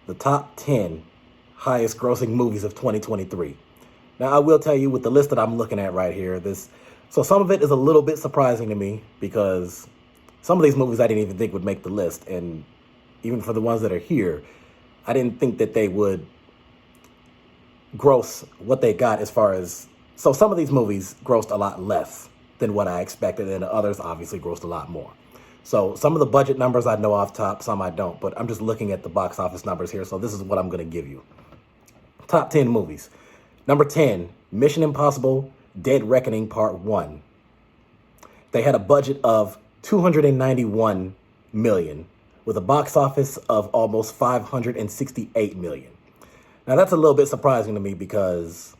the top 10 highest grossing movies of 2023. Now, I will tell you with the list that I'm looking at right here, so some of it is a little bit surprising to me because some of these movies I didn't even think would make the list. And even for the ones that are here, I didn't think that they would gross what they got as far as. So some of these movies grossed a lot less than what I expected, and others obviously grossed a lot more. So some of the budget numbers I know off top, some I don't, but I'm just looking at the box office numbers here, so this is what I'm going to give you. Top 10 movies. Number 10, Mission Impossible Dead Reckoning Part 1. They had a budget of 291 million with a box office of almost 568 million. Now that's a little bit surprising to me because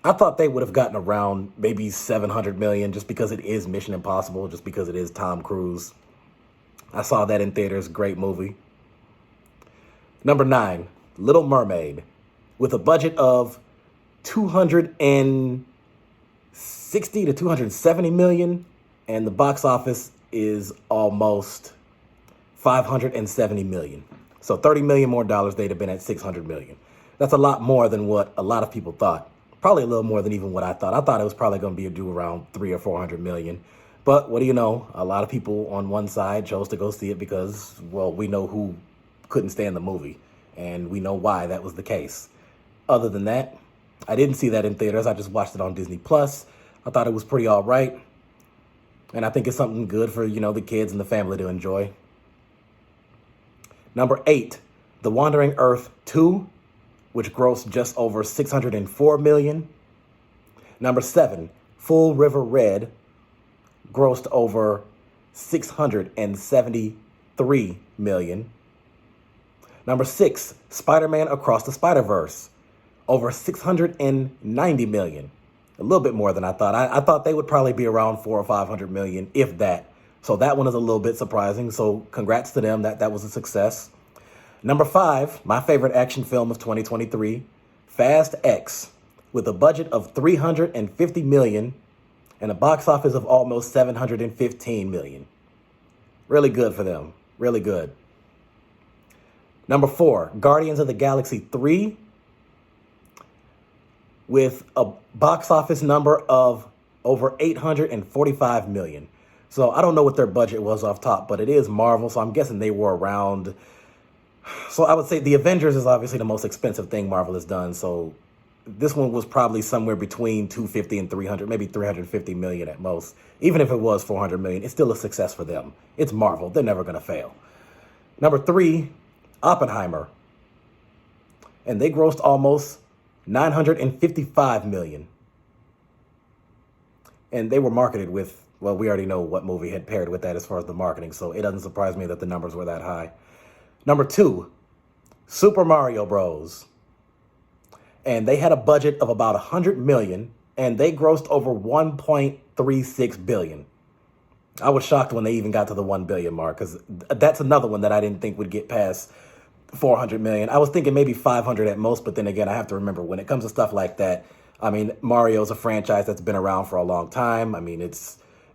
I thought they would have gotten around maybe 700 million just because it is Mission Impossible, just because it is Tom Cruise. I saw that in theaters, great movie. Number 9, Little Mermaid, with a budget of 260 to 270 million, and the box office is almost 570 million. So 30 million more dollars, they'd have been at 600 million. That's a lot more than what a lot of people thought. Probably a little more than even what I thought. I thought it was probably going to be due around 300 or 400 million. But what do you know? A lot of people on one side chose to go see it because, well, we know who couldn't stand the movie, and we know why that was the case. Other than that, I didn't see that in theaters. I just watched it on Disney Plus. I thought it was pretty all right. And I think it's something good for, the kids and the family to enjoy. Number 8, The Wandering Earth 2, which grossed just over 604 million. Number 7, Full River Red, grossed over 673 million. Number 6, Spider-Man Across the Spider-Verse, over 690 million. A little bit more than I thought. I thought they would probably be around 400 or 500 million, if that. So that one is a little bit surprising. So congrats to them. That was a success. Number 5, my favorite action film of 2023, Fast X, with a budget of 350 million and a box office of almost 715 million. Really good for them. Really good. Number 4, Guardians of the Galaxy 3, with a box office number of over 845 million. So I don't know what their budget was off top, but it is Marvel, so I'm guessing they were around. So I would say the Avengers is obviously the most expensive thing Marvel has done. So this one was probably somewhere between 250 and 300, maybe 350 million at most. Even if it was 400 million, it's still a success for them. It's Marvel. They're never going to fail. Number 3, Oppenheimer. And they grossed almost 955 million. And they were marketed with, well, we already know what movie had paired with that as far as the marketing. So it doesn't surprise me that the numbers were that high. Number 2, Super Mario Bros. And they had a budget of about 100 million, and they grossed over 1.36 billion. I was shocked when they even got to the 1 billion mark, because that's another one that I didn't think would get past 400 million. I was thinking maybe 500 at most, but then again, I have to remember when it comes to stuff like that, I mean, Mario's a franchise that's been around for a long time. I mean,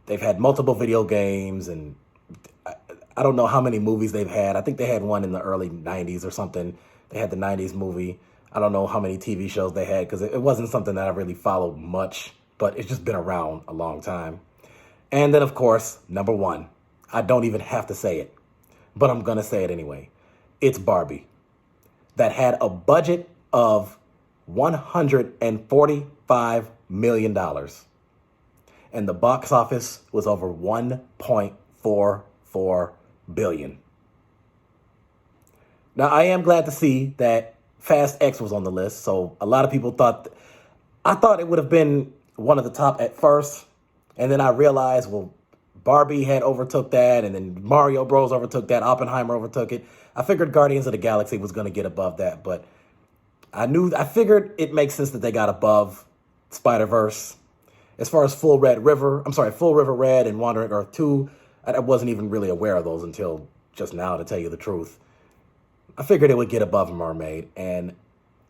they've had multiple video games, and I don't know how many movies they've had. I think they had one in the early 90s or something. They had the 90s movie. I don't know how many TV shows they had because it wasn't something that I really followed much, but it's just been around a long time. And then, of course, number 1. I don't even have to say it, but I'm going to say it anyway. It's Barbie, that had a budget of $145 million. And the box office was over 1.44 billion. Now, I am glad to see that Fast X was on the list. So a lot of people I thought it would have been one of the top at first. And then I realized, well, Barbie had overtook that, and then Mario Bros. Overtook that, Oppenheimer overtook it. I figured Guardians of the Galaxy was going to get above that, but I figured it makes sense that they got above Spider-Verse. As far as Full River Red and Wandering Earth 2, I wasn't even really aware of those until just now, to tell you the truth. I figured it would get above Mermaid, and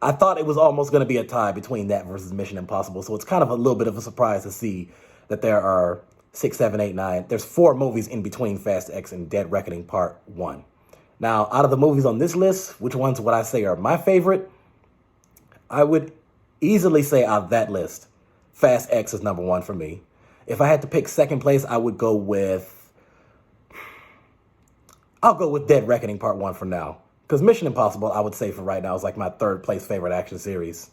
I thought it was almost going to be a tie between that versus Mission Impossible, so it's kind of a little bit of a surprise to see that there are 6, 7, 8, 9. There's 4 movies in between Fast X and Dead Reckoning Part 1. Now, out of the movies on this list, which ones would I say are my favorite? I would easily say out of that list, Fast X is number one for me. If I had to pick second place, I'll go with Dead Reckoning Part 1 for now. Because Mission Impossible, I would say for right now, is like my third place favorite action series.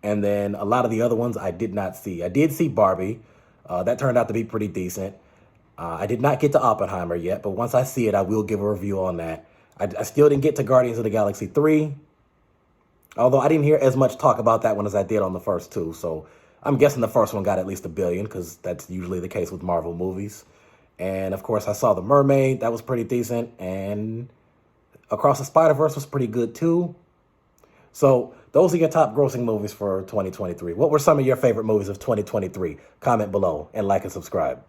And then a lot of the other ones I did not see. I did see Barbie. That turned out to be pretty decent. I did not get to Oppenheimer yet, but once I see it, I will give a review on that. I still didn't get to Guardians of the Galaxy 3, although I didn't hear as much talk about that one as I did on the first two. So I'm guessing the first one got at least 1 billion, because that's usually the case with Marvel movies. And of course, I saw The Mermaid. That was pretty decent. And Across the Spider-Verse was pretty good too. So those are your top grossing movies for 2023. What were some of your favorite movies of 2023? Comment below and like and subscribe.